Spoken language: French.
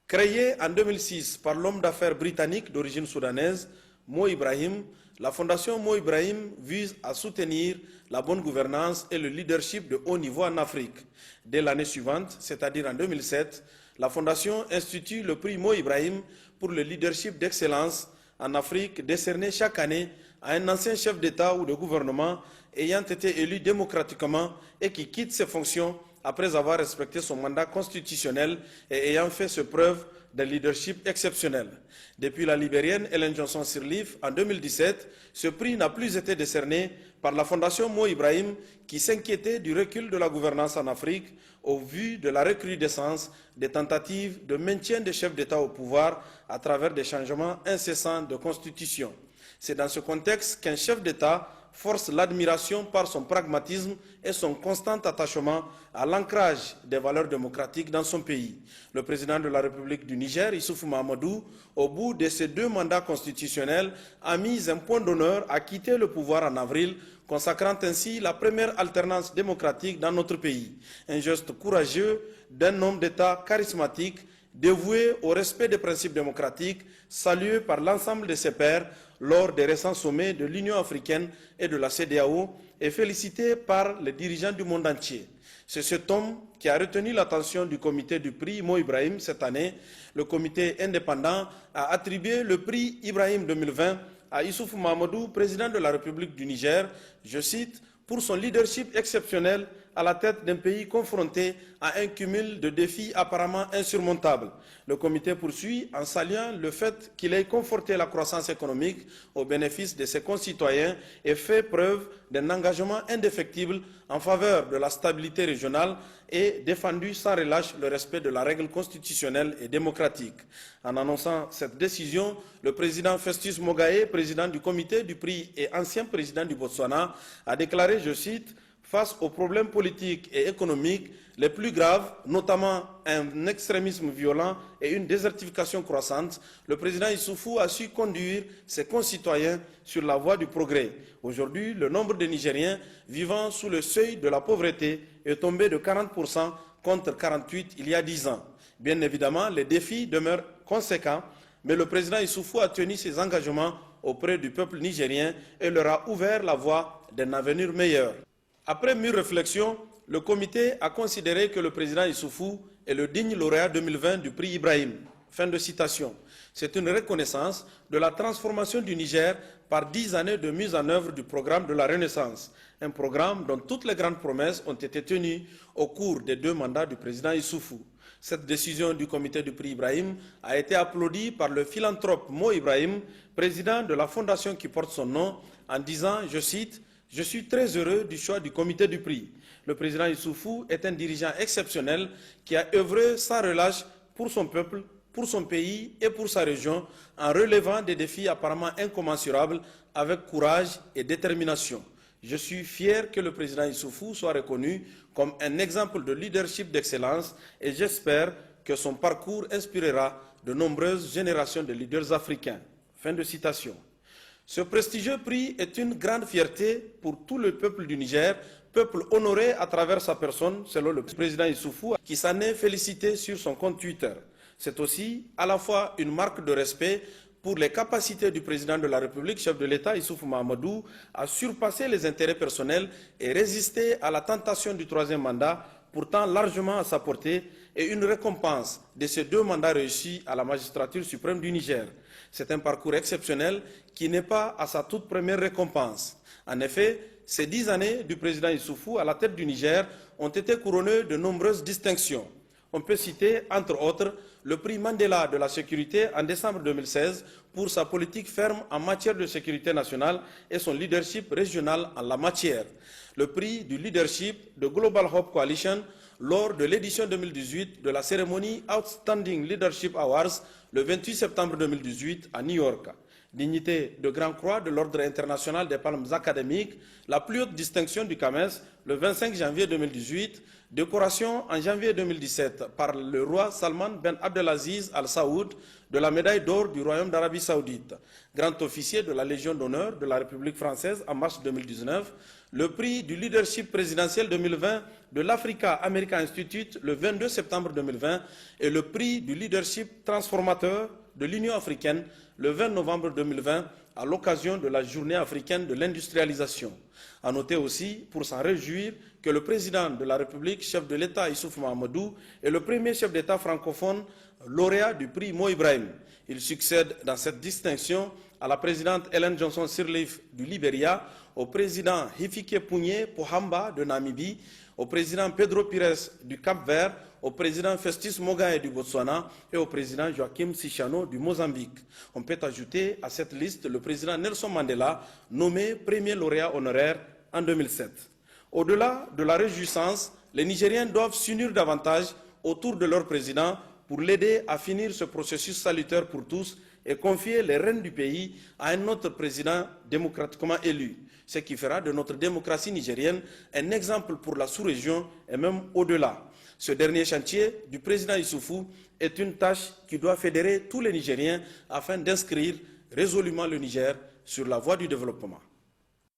Créée en 2006 par l'homme d'affaires britannique d'origine soudanaise, Mo Ibrahim, la Fondation Mo Ibrahim vise à soutenir la bonne gouvernance et le leadership de haut niveau en Afrique. Dès l'année suivante, c'est-à-dire en 2007, la Fondation institue le prix Mo Ibrahim pour le leadership d'excellence en Afrique, décerné chaque année à un ancien chef d'État ou de gouvernement ayant été élu démocratiquement et qui quitte ses fonctions après avoir respecté son mandat constitutionnel et ayant fait ses preuves d'un leadership exceptionnel. Depuis la Libérienne Ellen Johnson Sirleaf en 2017, ce prix n'a plus été décerné par la Fondation Mo Ibrahim qui s'inquiétait du recul de la gouvernance en Afrique au vu de la recrudescence des tentatives de maintien des chefs d'État au pouvoir à travers des changements incessants de constitution. C'est dans ce contexte qu'un chef d'État force l'admiration par son pragmatisme et son constant attachement à l'ancrage des valeurs démocratiques dans son pays. Le président de la République du Niger, Issoufou Mahamadou, au bout de ses 2 mandats constitutionnels, a mis un point d'honneur à quitter le pouvoir en avril, consacrant ainsi la première alternance démocratique dans notre pays. Un geste courageux d'un homme d'État charismatique, dévoué au respect des principes démocratiques, salué par l'ensemble de ses pairs lors des récents sommets de l'Union africaine et de la CEDEAO et félicité par les dirigeants du monde entier. C'est cet homme qui a retenu l'attention du comité du prix Mo Ibrahim cette année. Le comité indépendant a attribué le prix Ibrahim 2020 à Issoufou Mahamadou, président de la République du Niger, je cite, pour son leadership exceptionnel à la tête d'un pays confronté à un cumul de défis apparemment insurmontables. Le comité poursuit en saluant le fait qu'il ait conforté la croissance économique au bénéfice de ses concitoyens et fait preuve d'un engagement indéfectible en faveur de la stabilité régionale et défendu sans relâche le respect de la règle constitutionnelle et démocratique. En annonçant cette décision, le président Festus Mogae, président du comité du prix et ancien président du Botswana, a déclaré, je cite, face aux problèmes politiques et économiques les plus graves, notamment un extrémisme violent et une désertification croissante, le président Issoufou a su conduire ses concitoyens sur la voie du progrès. Aujourd'hui, le nombre de Nigériens vivant sous le seuil de la pauvreté est tombé de 40% contre 48% il y a 10 ans. Bien évidemment, les défis demeurent conséquents, mais le président Issoufou a tenu ses engagements auprès du peuple nigérien et leur a ouvert la voie d'un avenir meilleur. Après mûre réflexion, le comité a considéré que le président Issoufou est le digne lauréat 2020 du prix Ibrahim. Fin de citation. C'est une reconnaissance de la transformation du Niger par 10 années de mise en œuvre du programme de la Renaissance, un programme dont toutes les grandes promesses ont été tenues au cours des 2 mandats du président Issoufou. Cette décision du comité du prix Ibrahim a été applaudie par le philanthrope Mo Ibrahim, président de la fondation qui porte son nom, en disant, je cite, « Je suis très heureux du choix du comité du prix. Le président Issoufou est un dirigeant exceptionnel qui a œuvré sans relâche pour son peuple, pour son pays et pour sa région, en relevant des défis apparemment incommensurables avec courage et détermination. Je suis fier que le président Issoufou soit reconnu comme un exemple de leadership d'excellence et j'espère que son parcours inspirera de nombreuses générations de leaders africains. » Fin de citation. Ce prestigieux prix est une grande fierté pour tout le peuple du Niger, peuple honoré à travers sa personne, selon le président Issoufou, qui s'en est félicité sur son compte Twitter. C'est aussi à la fois une marque de respect pour les capacités du président de la République, chef de l'État, Issoufou Mahamadou, à surpasser les intérêts personnels et résister à la tentation du 3e mandat, pourtant largement à sa portée, et une récompense de ces 2 mandats réussis à la magistrature suprême du Niger. C'est un parcours exceptionnel qui n'est pas à sa toute première récompense. En effet, ces 10 années du président Issoufou à la tête du Niger ont été couronnées de nombreuses distinctions. On peut citer, entre autres, le prix Mandela de la sécurité en décembre 2016 pour sa politique ferme en matière de sécurité nationale et son leadership régional en la matière. Le prix du leadership de Global Hope Coalition lors de l'édition 2018 de la cérémonie Outstanding Leadership Awards le 28 septembre 2018 à New York. Dignité de Grand Croix de l'Ordre international des palmes académiques, la plus haute distinction du CAMES le 25 janvier 2018, décoration en janvier 2017 par le roi Salman Ben Abdelaziz Al Saoud de la médaille d'or du Royaume d'Arabie Saoudite, grand officier de la Légion d'honneur de la République française en mars 2019, le prix du leadership présidentiel 2020 de l'Africa American Institute le 22 septembre 2020 et le prix du leadership transformateur de l'Union africaine le 20 novembre 2020 à l'occasion de la journée africaine de l'industrialisation. À noter aussi, pour s'en réjouir, que le président de la République, chef de l'État Issoufou Mahamadou, est le premier chef d'État francophone lauréat du prix Mo Ibrahim. Il succède dans cette distinction à la présidente Ellen Johnson Sirleaf du Libéria, au président Hifikepunye Pohamba de Namibie, au président Pedro Pires du Cap-Vert, au président Festus Mogae du Botswana et au président Joaquim Sichano du Mozambique. On peut ajouter à cette liste le président Nelson Mandela, nommé premier lauréat honoraire en 2007. Au-delà de la réjouissance, les Nigériens doivent s'unir davantage autour de leur président pour l'aider à finir ce processus salutaire pour tous et confier les rênes du pays à un autre président démocratiquement élu, ce qui fera de notre démocratie nigérienne un exemple pour la sous-région et même au-delà. Ce dernier chantier du président Issoufou est une tâche qui doit fédérer tous les Nigériens afin d'inscrire résolument le Niger sur la voie du développement.